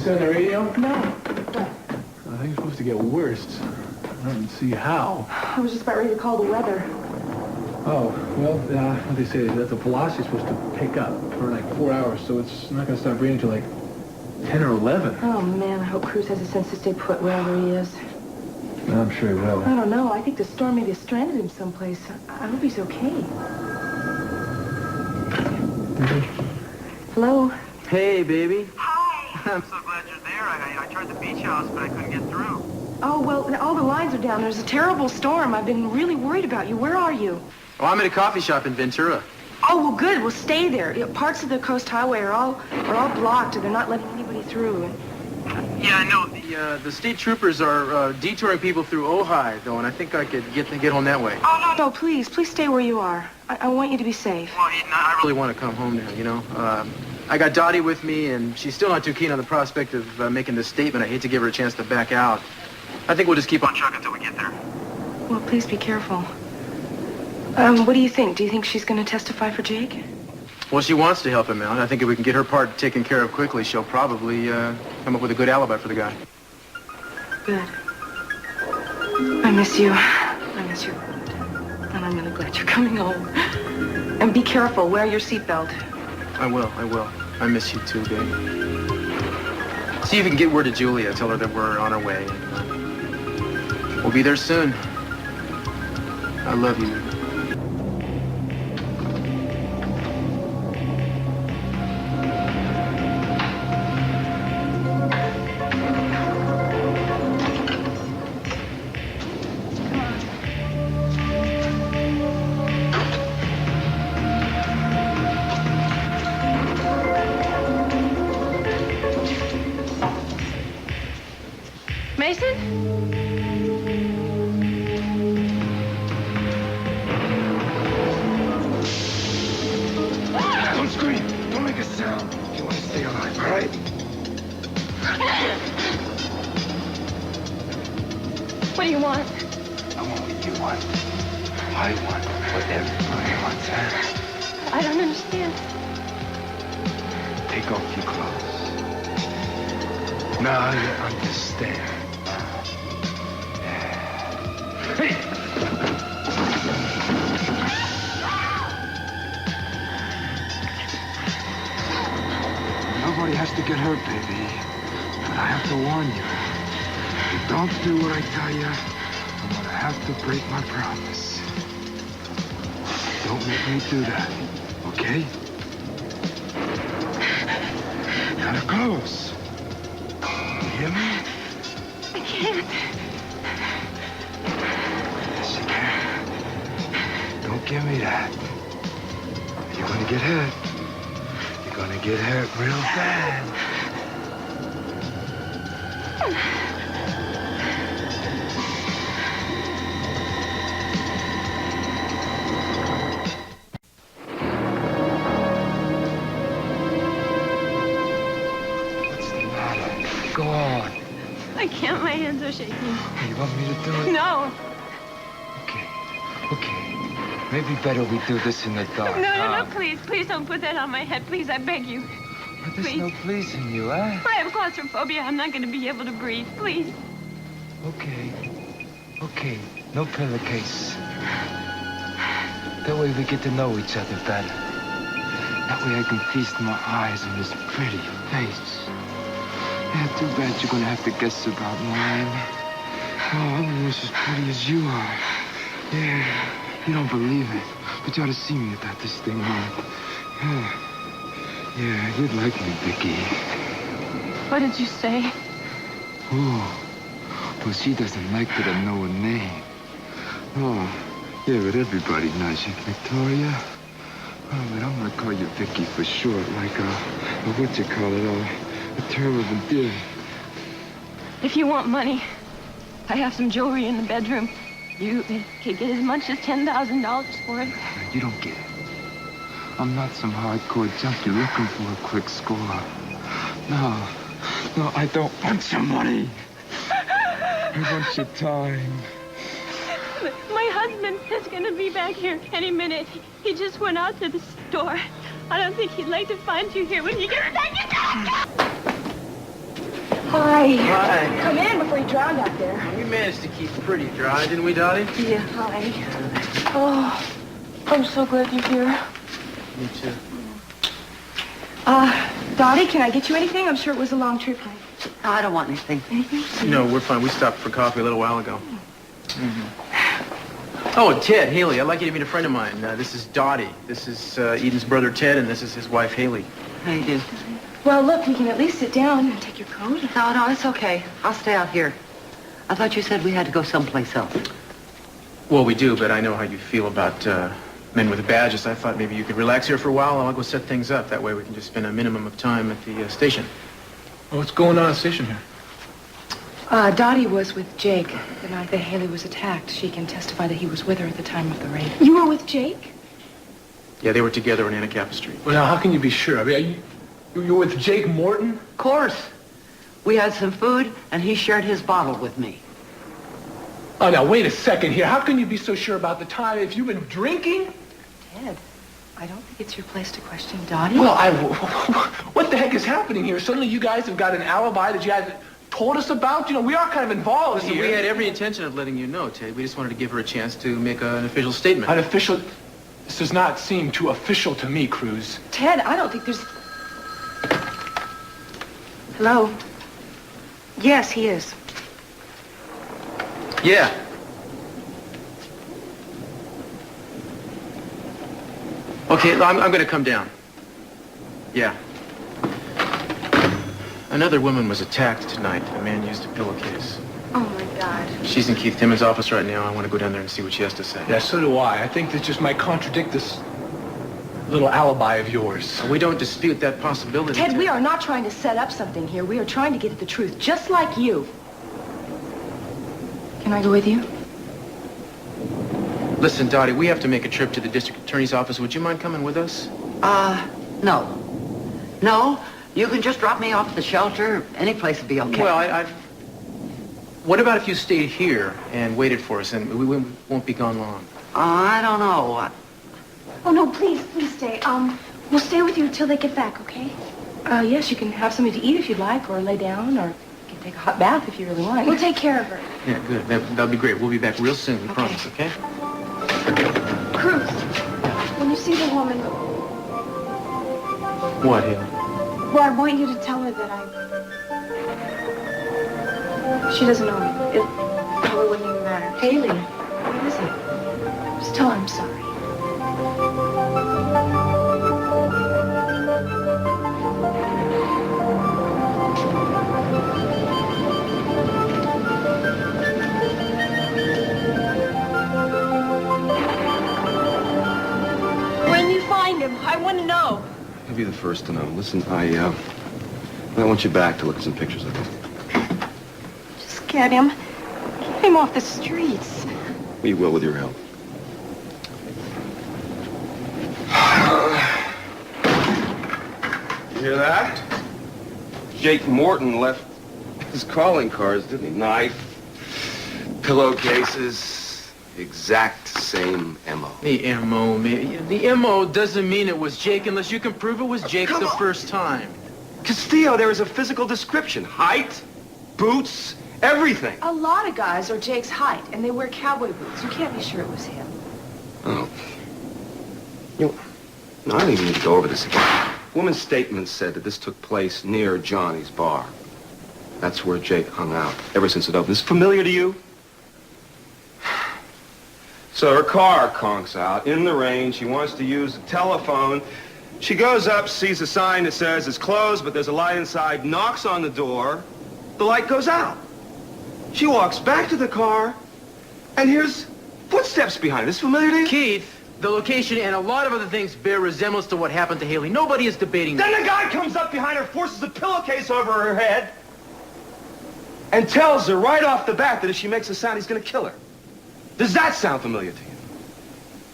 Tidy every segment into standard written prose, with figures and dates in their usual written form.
see on the radio? No. What? I think it's supposed to get worse. I don't see how. I was just about ready to call the weather. Oh, well, what they say is that the velocity is supposed to pick up for like 4 hours, so it's not going to start raining until like 10 or 11. Oh, man, I hope Cruz has a sense to stay put wherever he is. I'm sure he will. I don't know. I think the storm maybe has stranded him someplace. I hope he's okay. Hello? Hey, baby. Hi. I'm so glad you're there. I tried the beach house, but I couldn't get through. Oh, well, all the lines are down. There's a terrible storm. I've been really worried about you. Where are you? Oh, I'm at a coffee shop in Ventura. Oh, well, good. We'll stay there. You know, parts of the Coast Highway are all blocked, and they're not letting anybody through. Yeah, I know. The state troopers are detouring people through Ojai, though, and I think I could get home that way. Oh, no, please stay where you are. I want you to be safe. Well, Eden, I really want to come home now, you know. I got Dottie with me, and she's still not too keen on the prospect of making this statement. I hate to give her a chance to back out. I think we'll just keep on trucking until we get there. Well, please be careful. What do you think? Do you think she's going to testify for Jake? Well, she wants to help him out. I think if we can get her part taken care of quickly, she'll probably come up with a good alibi for the guy. Good. I miss you. I miss you. And I'm really glad you're coming home. And be careful. Wear your seatbelt. I will. I miss you too, babe. See if you can get word to Julia. Tell her that we're on our way. We'll be there soon. I love you. What do you want? I want what you want. I want what everybody wants, huh? I don't understand. Take off your clothes. Now you understand. Hey! Nobody has to get hurt, baby. But I have to warn you. If you don't do what I tell you, I'm gonna have to break my promise. Don't make me do that, okay? Now they're close. You hear me? I can't. Yes, you can. Don't give me that. You're gonna get hurt. You're gonna get hurt real bad. What's the matter? Go on. I can't. My hands are shaking. You want me to do it? No. Okay. Maybe better we do this in the dark. No, please. Please don't put that on my head. Please, I beg you. But there's Please. no pleasing you, huh? I have claustrophobia. I'm not going to be able to breathe. Please. Okay. No pillowcase. That way we get to know each other better. That way I can feast my eyes on this pretty face. Yeah, too bad you're gonna have to guess about mine. Oh, I'm almost as pretty as you are. Yeah, you don't believe it, but you ought to see me without this thing on. Yeah, you'd like me, Vicky. What did you say? Oh, well, she doesn't like that I know her name. Oh, yeah, but everybody knows you, Victoria. Oh, but I'm gonna call you Vicky for short, like what you call it, a term of endearment. If you want money, I have some jewelry in the bedroom. You could get as much as $10,000 for it. Now, you don't get it. I'm not some hardcore junkie looking for a quick score. No, I don't want your money. I want your time. My husband is going to be back here any minute. He just went out to the store. I don't think he'd like to find you here when you get back. Hi. Hi. Come in before you drown out there. We managed to keep pretty dry, didn't we, Dottie? Yeah, hi. Oh, I'm so glad you're here. Me too. Dottie, can I get you anything? I'm sure it was a long trip. No, I don't want anything. Anything? No, we're fine. We stopped for coffee a little while ago. Oh, Ted, Haley, I'd like you to meet a friend of mine. This is Dottie. This is Eden's brother, Ted, and this is his wife, Haley. How you do? Well, look, you can at least sit down and take your coat. No, it's okay. I'll stay out here. I thought you said we had to go someplace else. Well, we do, but I know how you feel about men with badges. I thought maybe you could relax here for a while, and I'll go set things up. That way we can just spend a minimum of time at the station. Oh, what's going on at the station here? Dottie was with Jake the night that Haley was attacked. She can testify that he was with her at the time of the raid. You were with Jake? Yeah, they were together on Anacapa Street. Well, now, how can you be sure? I mean, you're with Jake Morton? Of course. We had some food, and he shared his bottle with me. Oh, now, wait a second here. How can you be so sure about the time if you've been drinking? Ted, I don't think it's your place to question Dottie. Well, what the heck is happening here? Suddenly you guys have got an alibi that you hadn't told us about? You know, we are kind of involved Listen, here. we had every intention of letting you know, Ted. We just wanted to give her a chance to make an official statement. An official? This does not seem too official to me, Cruz. Ted, I don't think there's... Hello? Yes, he is. Yeah. Okay, I'm going to come down. Yeah. Another woman was attacked tonight. A man used a pillowcase. Oh, my God. She's in Keith Timmons' office right now. I want to go down there and see what she has to say. Yeah, so do I. I think this just might contradict this little alibi of yours. We don't dispute that possibility. Ted, we are not trying to set up something here. We are trying to get at the truth, just like you. Can I go with you? Listen, Dottie, we have to make a trip to the district attorney's office. Would you mind coming with us? No. No, you can just drop me off at the shelter. Any place would be okay. Well, what about if you stayed here and waited for us, and we won't be gone long? I don't know. Oh, no, please stay. We'll stay with you until they get back, okay? Yes, you can have something to eat if you'd like, or lay down, or you can take a hot bath if you really want. We'll take care of her. Yeah, good. That'll be great. We'll be back real soon, we promise, okay? Cruz, when you see the woman, What, Haley? well, I want you to tell her that she doesn't know me. It probably wouldn't even matter. Haley, what is it? Just tell her I'm sorry. When you find him, I want to know. You'll be the first to know. Listen, I want you back to look at some pictures of him. Just get him. Get him off the streets. We will with your help. You hear that? Jake Morton left his calling cards, didn't he? Knife, pillowcases, exact same M.O. The M.O., man. The M.O. doesn't mean it was Jake unless you can prove it was Jake the first time. Castillo, there is a physical description. Height, boots, everything. A lot of guys are Jake's height, and they wear cowboy boots. You can't be sure it was him. Oh. You know, I don't even need to go over this again. Woman's statement said that this took place near Johnny's bar. That's where Jake hung out ever since it opened. Is this familiar to you? So her car conks out in the rain. She wants to use the telephone. She goes up, sees a sign that says it's closed, but there's a light inside, knocks on the door. The light goes out. She walks back to the car, and here's footsteps behind her. This familiar to you? Keith, the location and a lot of other things bear resemblance to what happened to Haley. Nobody is debating Then that. the guy comes up behind her, forces a pillowcase over her head, and tells her right off the bat that if she makes a sound, he's going to kill her. Does that sound familiar to you?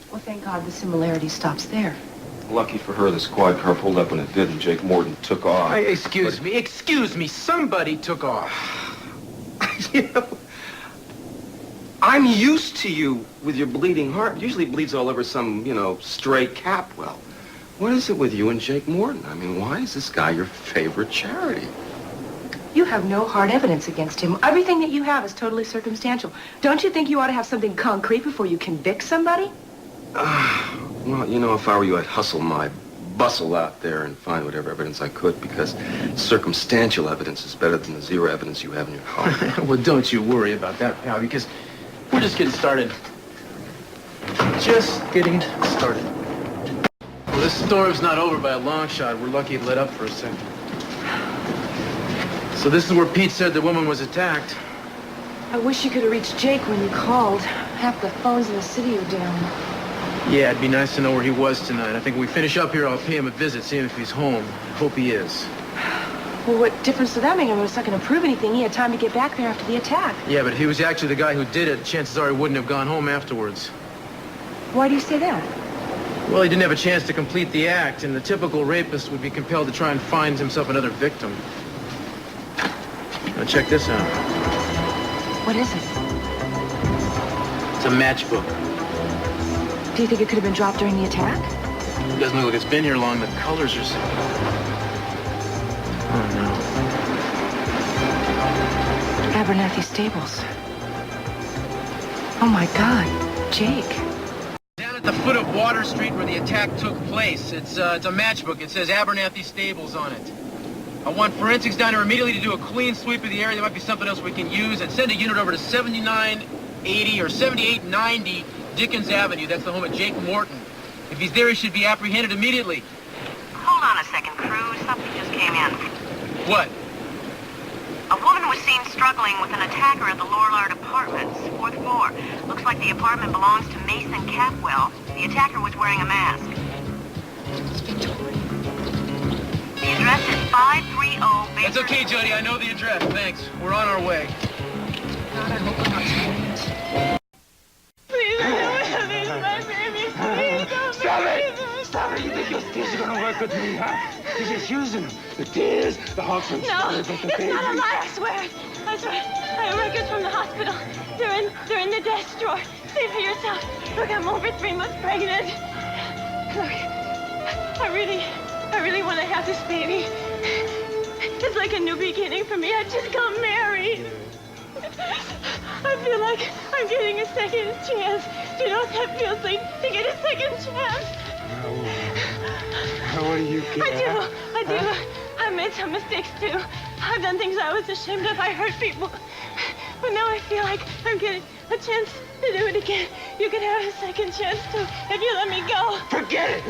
Well, thank God the similarity stops there. Lucky for her, the squad car pulled up when it did, and Jake Morton took off. Excuse me. Somebody took off. You know, I'm used to you with your bleeding heart. Usually bleeds all over some, stray cap. Well, what is it with you and Jake Morton? I mean, why is this guy your favorite charity? You have no hard evidence against him. Everything that you have is totally circumstantial. Don't you think you ought to have something concrete before you convict somebody? Well, you know, if I were you, I'd hustle my bustle out there and find whatever evidence I could, because circumstantial evidence is better than the zero evidence you have in your car. Well, don't you worry about that, pal, because we're just getting started. Just getting started. Well, this storm's not over by a long shot. We're lucky it let up for a second. So this is where Pete said the woman was attacked. I wish you could have reached Jake when you called. Half the phones in the city are down. Yeah, it'd be nice to know where he was tonight. I think when we finish up here, I'll pay him a visit, see if he's home. I hope he is. Well, what difference did that make? I mean, it's not going to prove anything. He had time to get back there after the attack. Yeah, but if he was actually the guy who did it, chances are he wouldn't have gone home afterwards. Why do you say that? Well, he didn't have a chance to complete the act, and the typical rapist would be compelled to try and find himself another victim. Now, check this out. What is it? It's a matchbook. Do you think it could have been dropped during the attack? It doesn't look like it's been here long. The colors are so... Oh, no. Abernathy Stables. Oh, my God. Jake. Down at the foot of Water Street where the attack took place. It's a matchbook. It says Abernathy Stables on it. I want forensics down there immediately to do a clean sweep of the area. There might be something else we can use. And send a unit over to 7980 or 7890 Dickens Avenue. That's the home of Jake Morton. If he's there, he should be apprehended immediately. Hold on a second, Cruz. Something just came in. What? A woman was seen struggling with an attacker at the Lorillard Apartments, 4th floor. Looks like the apartment belongs to Mason Capwell. The attacker was wearing a mask. The address is 530 Baker... That's okay, Jody. I know the address. Thanks. We're on our way. God, I hope I'm not too late. Please don't release my baby. Please don't release him. Stop it! You think your tears are gonna work with me, huh? You're just using them. The tears, the heartbreak. No, it's not a lie, I swear. I swear. I have records from the hospital. They're in the desk drawer. See for yourself. Look, I'm over 3 months pregnant. Look, I really want to have this baby. It's like a new beginning for me. I just got married. I feel like I'm getting a second chance. Do you know what that feels like, to get a second chance? What do you care? I do. I made some mistakes, too. I've done things I was ashamed of. I hurt people. But now I feel like I'm getting a chance to do it again. You can have a second chance, too, if you let me go. Forget it!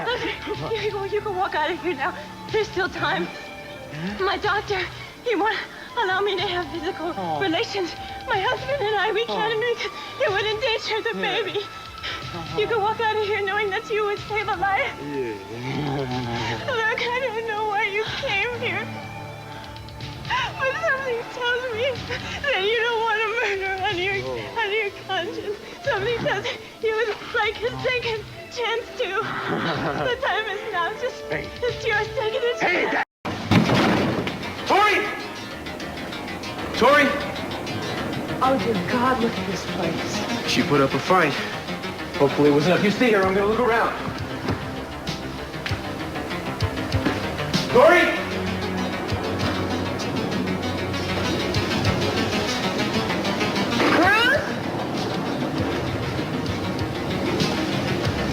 Look, you can walk out of here now. There's still time. My doctor, he won't allow me to have physical relations. My husband and I, we can't because it would endanger the baby. You can walk out of here knowing that you would save a life. Look, I don't know why you came here. But something tells me that you don't want a murder on your conscience. Something tells me you would like a second chance to. The time is now. Just your second chance. Tori! Tori! Oh, dear God, look at this place. She put up a fight. Hopefully it was enough. You stay here. I'm going to look around. Tori! Cruz?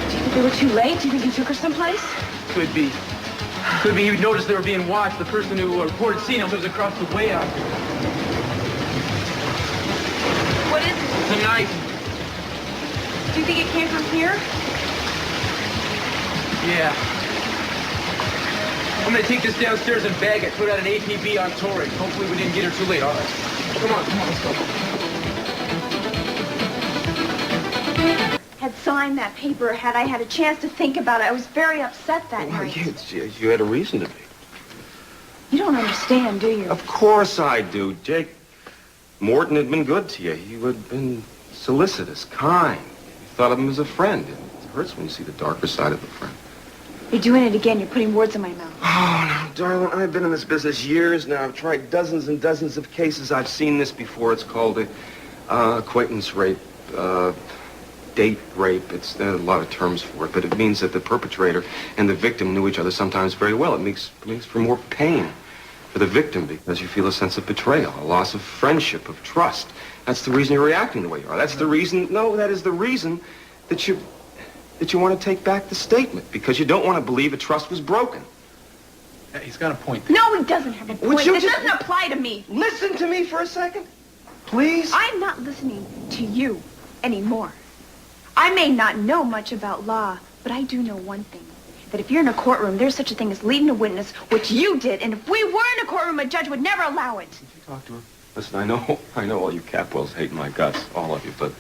Do you think they were too late? Do you think you took her someplace? Could be. Could be he noticed they were being watched. The person who reported seeing him lives across the way out here. What is it? It's a knife. Do you think it came from here? Yeah. I'm gonna take this downstairs and bag it. Put out an APB on Tori. Hopefully we didn't get her too late. All right. Come on, let's go. Had signed that paper, had I had a chance to think about it. I was very upset that night. You had a reason to be. You don't understand, do you? Of course I do. Jake Morton had been good to you. He had been solicitous, kind. You thought of him as a friend. It hurts when you see the darker side of a friend. You're doing it again. You're putting words in my mouth. Oh, no, darling, I've been in this business years now. I've tried dozens and dozens of cases. I've seen this before. It's called acquaintance rape, date rape. It's there are a lot of terms for it, but it means that the perpetrator and the victim knew each other sometimes very well. It makes for more pain. for the victim because you feel a sense of betrayal, a loss of friendship, of trust. That's the reason you're reacting the way you are. That's the reason, no, that is the reason that you want to take back the statement, because you don't want to believe a trust was broken. Yeah, he's got a point there. No, he doesn't have a point. It doesn't apply to me. Listen to me for a second, please. I'm not listening to you anymore. I may not know much about law, but I do know one thing. That if you're in a courtroom, there's such a thing as leading a witness, which you did, and if we were in a courtroom, a judge would never allow it. Did you talk to her? Listen, I know all you Capwells hate my guts, all of you, but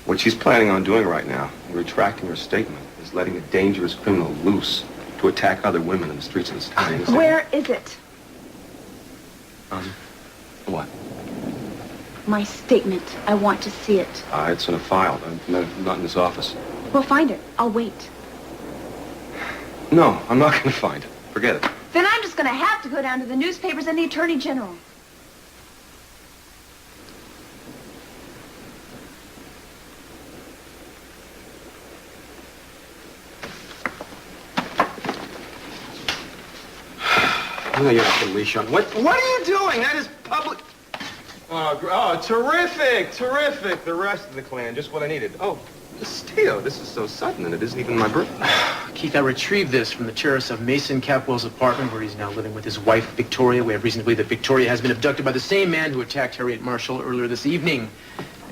what she's planning on doing right now, in retracting her statement, is letting a dangerous criminal loose to attack other women in the streets of this town. Where is it? What? My statement. I want to see it. It's in a file. Not in this office. We'll find it. I'll wait. No, I'm not going to find it. Forget it. Then I'm just going to have to go down to the newspapers and the Attorney General. You know you have to leash on. What are you doing? That is public. Oh, terrific, terrific. The rest of the clan, just what I needed. Oh, Theo, this is so sudden, and it isn't even my birthday. Keith, I retrieved this from the terrace of Mason Capwell's apartment, where he's now living with his wife, Victoria. We have reason to believe that Victoria has been abducted by the same man who attacked Harriet Marshall earlier this evening.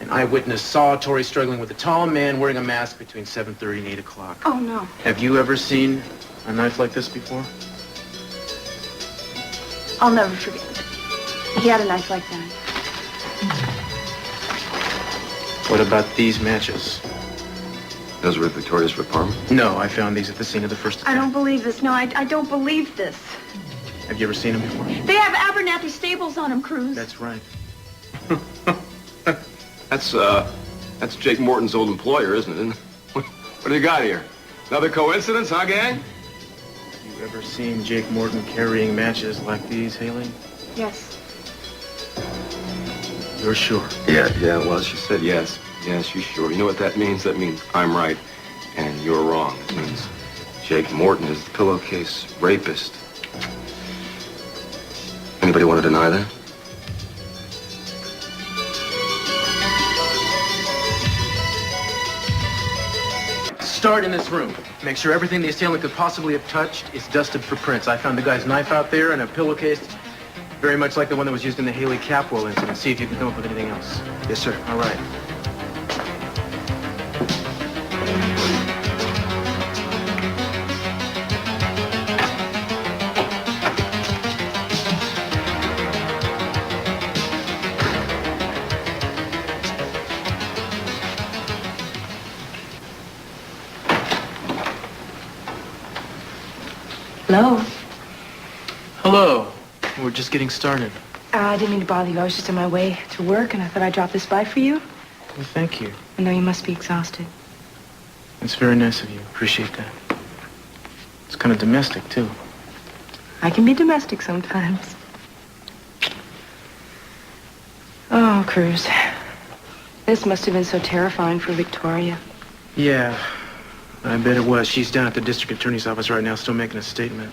An eyewitness saw Tori struggling with a tall man wearing a mask between 7:30 and 8 o'clock. Oh, no. Have you ever seen a knife like this before? I'll never forget it. He had a knife like that. What about these matches? Those were at Victoria's apartment? No, I found these at the scene of the first attack. I don't believe this. No, I don't believe this. Have you ever seen them before? They have Abernathy staples on them, Cruz. That's right. That's Jake Morton's old employer, isn't it? What do you got here? Another coincidence, huh, gang? Have you ever seen Jake Morton carrying matches like these, Haley? Yes. You're sure? Yeah, well, she said yes. Yes, she's sure. You know what that means? That means I'm right and you're wrong. It means Jake Morton is the pillowcase rapist. Anybody want to deny that? Start in this room. Make sure everything the assailant could possibly have touched is dusted for prints. I found the guy's knife out there and a pillowcase very much like the one that was used in the Haley Capwell incident. See if you can come up with anything else. Yes, sir. All right. Hello. Hello. We're just getting started. I didn't mean to bother you. I was just on my way to work, and I thought I'd drop this by for you. Well, thank you. I know you must be exhausted. It's very nice of you. Appreciate that. It's kind of domestic, too. I can be domestic sometimes. Oh, Cruz. This must have been so terrifying for Victoria. Yeah, I bet it was. She's down at the district attorney's office right now, still making a statement.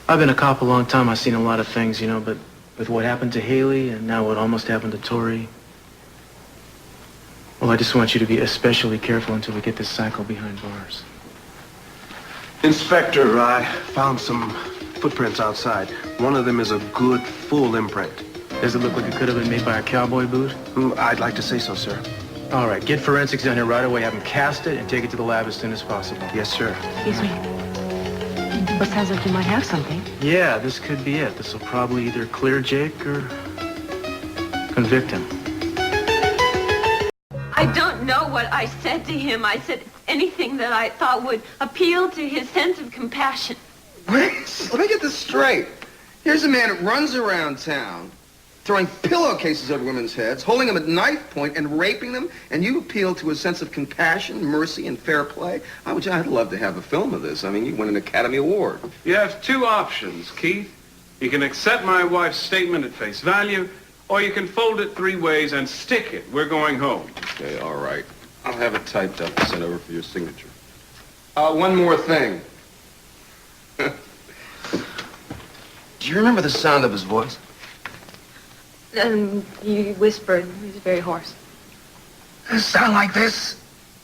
I've been a cop a long time. I've seen a lot of things, you know, but with what happened to Haley and now what almost happened to Tori, well, I just want you to be especially careful until we get this cycle behind bars. Inspector, I found some footprints outside. One of them is a good, full imprint. Does it look like it could have been made by a cowboy boot? I'd like to say so, sir. All right, get forensics down here right away. Have them cast it and take it to the lab as soon as possible. Yes, sir. Excuse me. Well, sounds like you might have something. Yeah, this could be it. This will probably either clear Jake or convict him. I don't know what I said to him. I said anything that I thought would appeal to his sense of compassion. Wait, let me get this straight. Here's a man that runs around town, throwing pillowcases over women's heads, holding them at knife point and raping them, and you appeal to a sense of compassion, mercy, and fair play? I'd love to have a film of this. I mean, you win an Academy Award. You have two options, Keith. You can accept my wife's statement at face value, or you can fold it 3 ways and stick it. We're going home. Okay, all right. I'll have it typed up and sent over for your signature. One more thing. Do you remember the sound of his voice? He whispered. He was very hoarse. Does it sound like this?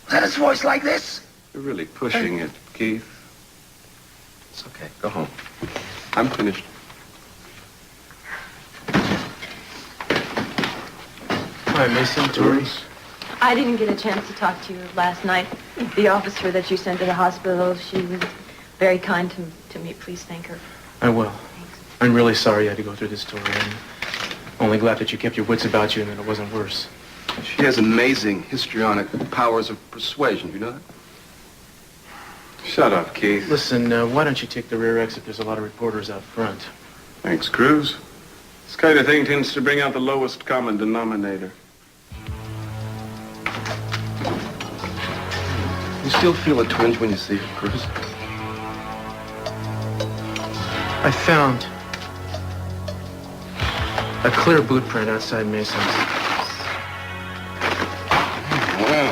Was that his voice like this? You're really pushing it, Keith. It's okay. Go home. I'm finished. Hi, Mason, Tori. I didn't get a chance to talk to you last night. The officer that you sent to the hospital, she was very kind to me. Please thank her. I will. I'm really sorry you had to go through this, Tori. I'm only glad that you kept your wits about you and that it wasn't worse. She has amazing histrionic powers of persuasion. You know that? Shut up, Keith. Listen, why don't you take the rear exit? There's a lot of reporters out front. Thanks, Cruz. This kind of thing tends to bring out the lowest common denominator. You still feel a twinge when you see her, Cruz? I found a clear boot print outside Mason's. Wow.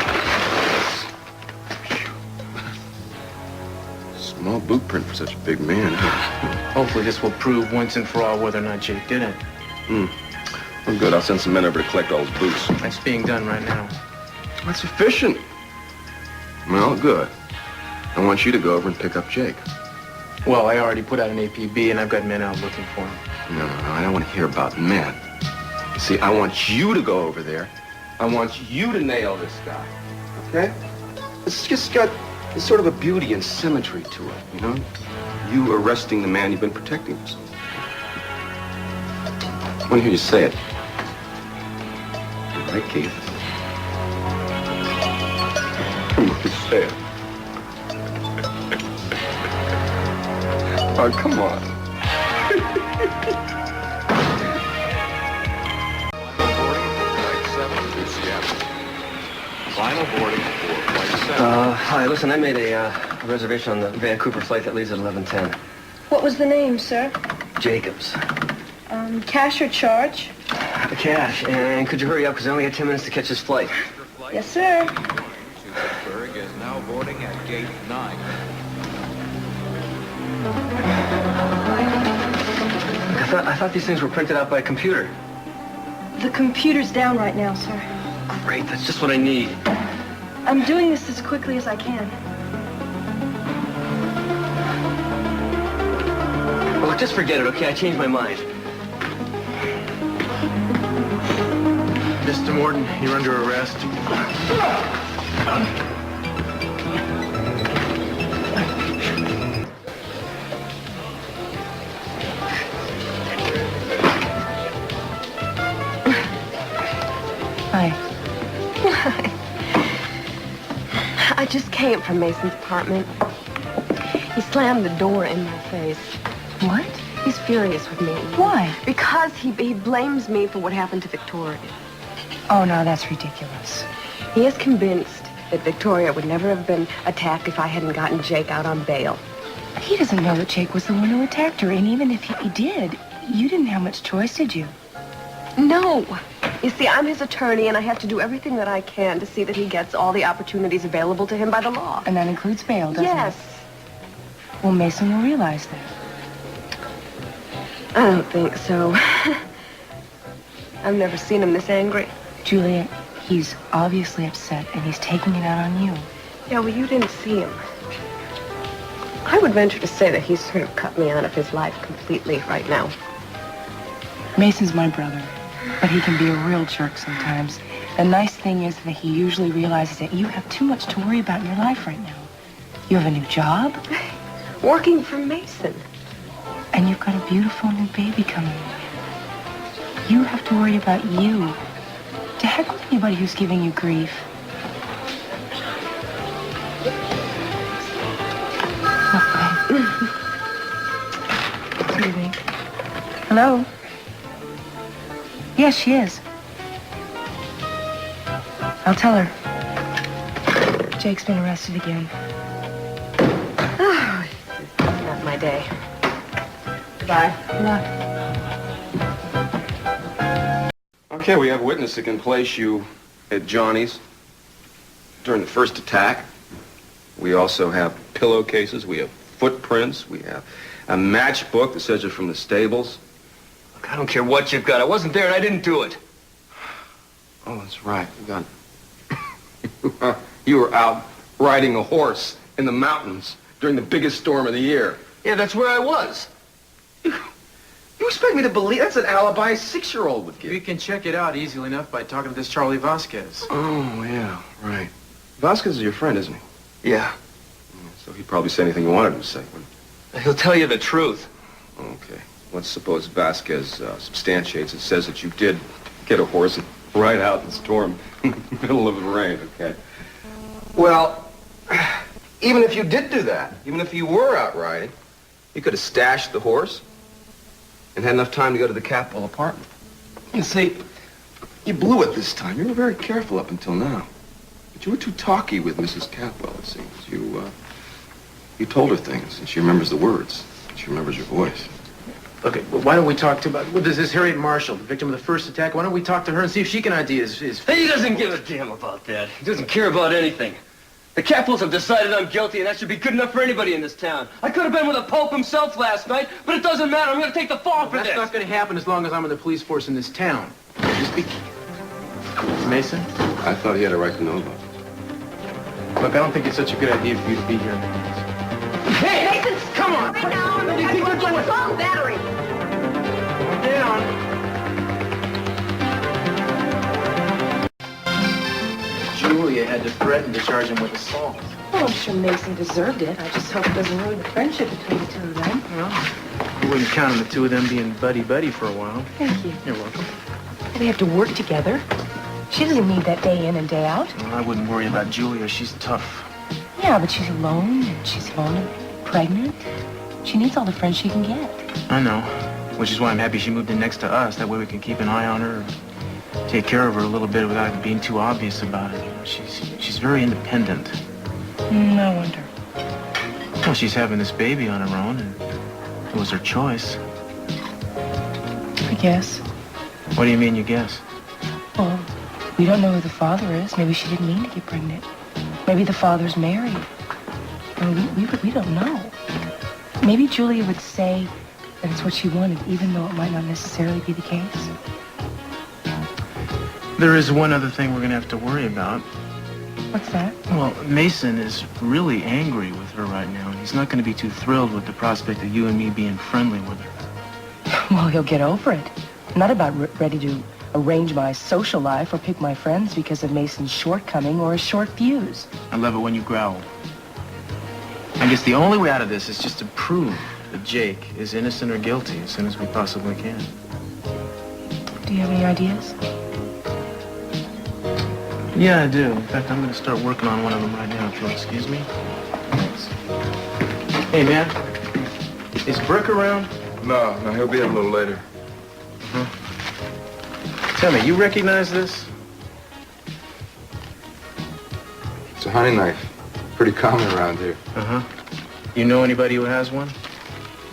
Small boot print for such a big man. Hopefully this will prove once and for all whether or not Jake did it. Well, good. I'll send some men over to collect all his boots. That's being done right now. That's sufficient. Well, good. I want you to go over and pick up Jake. Well, I already put out an APB and I've got men out looking for him. No. I don't want to hear about men. See, I want you to go over there. I want you to nail this guy. Okay? It's just got sort of a beauty and symmetry to it, you know? You arresting the man you've been protecting for so long. I want to hear you say it. You're right, Keith. Come on, say it. Oh, come on. Final boarding for Flight 7. Hi, listen, I made a reservation on the Vancouver flight that leaves at 11:10. What was the name, sir? Jacobs. Cash or charge? Cash. And could you hurry up, because I only got 10 minutes to catch this flight. Yes, sir. To Pittsburgh is now boarding at gate 9. I thought these things were printed out by a computer. The computer's down right now, sir. Great, that's just what I need. I'm doing this as quickly as I can. Look, just forget it, okay? I changed my mind. Mr. Morton, you're under arrest. Hi. I just came from Mason's apartment. He slammed the door in my face. What? He's furious with me. Why? Because he blames me for what happened to Victoria. Oh, no, that's ridiculous. He is convinced that Victoria would never have been attacked if I hadn't gotten Jake out on bail. He doesn't know that Jake was the one who attacked her, and even if he did, you didn't have much choice, did you? No. You see, I'm his attorney, and I have to do everything that I can to see that he gets all the opportunities available to him by the law. And that includes bail, doesn't yes. it? Well, Mason will realize that. I don't think so. I've never seen him this angry. Julia, he's obviously upset, and he's taking it out on you. Yeah, well, you didn't see him. I would venture to say that he's sort of cut me out of his life completely right now. Mason's my brother, but he can be a real jerk sometimes. The nice thing is that he usually realizes that you have too much to worry about in your life right now. You have a new job. Working for Mason. And you've got a beautiful new baby coming in. You have to worry about you. To heck with anybody who's giving you grief. What do you think? Hello? Yes, she is. I'll tell her. Jake's been arrested again. Oh, this is not my day. Bye. Good luck. Okay, we have a witness that can place you at Johnny's during the first attack. We also have pillowcases. We have footprints. We have a matchbook that says you're from the stables. Look, I don't care what you've got. I wasn't there and I didn't do it. Oh, that's right. You were out riding a horse in the mountains during the biggest storm of the year. Yeah, that's where I was. You expect me to believe that's an alibi a 6-year-old would give? We can check it out easily enough by talking to this Charlie Vasquez. Oh, yeah, right. Vasquez is your friend, isn't he? Yeah. So he'd probably say anything you wanted him to say, wouldn't he? He'll tell you the truth. Okay. Let's suppose Vasquez substantiates and says that you did get a horse and ride out in the storm in the middle of the rain, okay? Well, even if you did do that, even if you were out riding, you could have stashed the horse and had enough time to go to the Capwell apartment. You see, you blew it this time. You were very careful up until now. But you were too talky with Mrs. Capwell, it seems. You told her things, and she remembers the words. And she remembers your voice. Okay, well, why don't we talk to this Harriet Marshall, the victim of the first attack? Why don't we talk to her and see if she can ID his... He doesn't give a damn about that. He doesn't care about anything. The Capwells have decided I'm guilty, and that should be good enough for anybody in this town. I could have been with the Pope himself last night, but it doesn't matter. I'm going to take the fall for this. That's not going to happen as long as I'm in the police force in this town. Just be... Mason? I thought he had a right to know about it. Look, I don't think it's such a good idea for you to be here. Hey! Mason, Come on! right now, I'm going to get a assault battery. Down. Julia had to threaten to charge him with assault. Well, I'm sure Mason deserved it. I just hope it doesn't ruin the friendship between the two of them. Well, we wouldn't count on the two of them being buddy-buddy for a while. Thank you. You're welcome. They have to work together. She doesn't need that day in and day out. Well, I wouldn't worry about Julia. She's tough. Yeah, but she's alone, and she's vulnerable, pregnant. She needs all the friends she can get. I know, which is why I'm happy she moved in next to us. That way we can keep an eye on her, take care of her a little bit without it being too obvious about it. You know, she's very independent. I wonder. Well, she's having this baby on her own, and it was her choice. I guess. What do you mean, you guess? Well, we don't know who the father is. Maybe she didn't mean to get pregnant. Maybe the father's married. I mean, we don't know. Maybe Julia would say that it's what she wanted, even though it might not necessarily be the case. There is one other thing we're going to have to worry about. What's that? Well, Mason is really angry with her right now. He's not going to be too thrilled with the prospect of you and me being friendly with her. Well, he'll get over it. I'm not about ready to arrange my social life or pick my friends because of Mason's shortcoming or his short fuse. I love it when you growl. I guess the only way out of this is just to prove that Jake is innocent or guilty as soon as we possibly can. Do you have any ideas? Yeah, I do. In fact, I'm going to start working on one of them right now, if you'll excuse me. Thanks. Hey, man. Is Brick around? No, he'll be in a little later. Tell me, you recognize this? It's a hunting knife. Pretty common around here. Uh-huh. You know anybody who has one?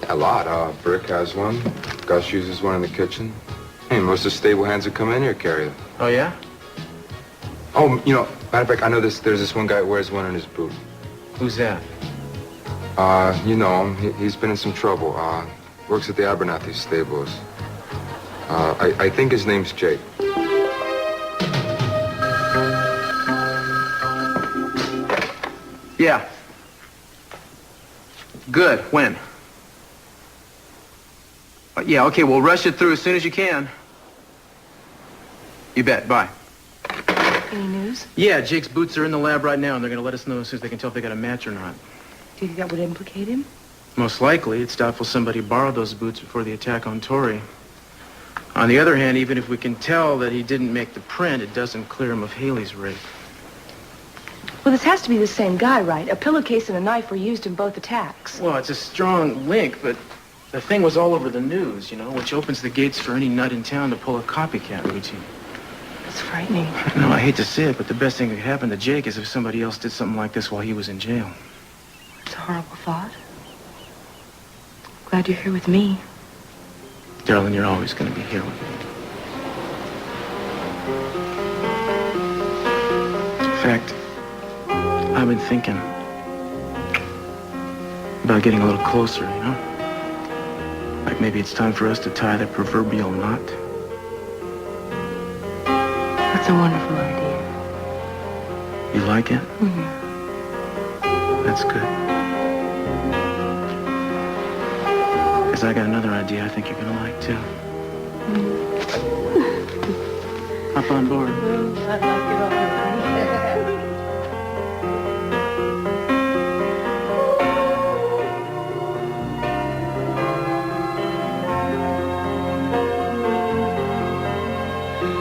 A lot. Brick has one. Gus uses one in the kitchen. Hey, most of the stable hands who come in here carry them. Oh, yeah? Oh, matter of fact, I know there's this one guy who wears one in his boot. Who's that? You know him. He's been in some trouble. Works at the Abernathy stables. I think his name's Jake. Yeah. Good. When? Yeah, okay, we'll rush it through as soon as you can. You bet. Bye. Any news? Yeah, Jake's boots are in the lab right now, and they're going to let us know as soon as they can tell if they got a match or not. Do you think that would implicate him? Most likely. It's doubtful somebody borrowed those boots before the attack on Tori. On the other hand, even if we can tell that he didn't make the print, it doesn't clear him of Haley's rape. Well, this has to be the same guy, right? A pillowcase and a knife were used in both attacks. Well, it's a strong link, but the thing was all over the news, which opens the gates for any nut in town to pull a copycat routine. It's frightening. No, I hate to say it, but the best thing that could happen to Jake is if somebody else did something like this while he was in jail. It's a horrible thought. Glad you're here with me. Darling, you're always going to be here with me. In fact, I've been thinking, about getting a little closer, you know? Like maybe it's time for us to tie the proverbial knot. That's a wonderful idea. You like it? Mm-hmm. That's good. Because I got another idea I think you're gonna like too. Hop on board. I'd like it already.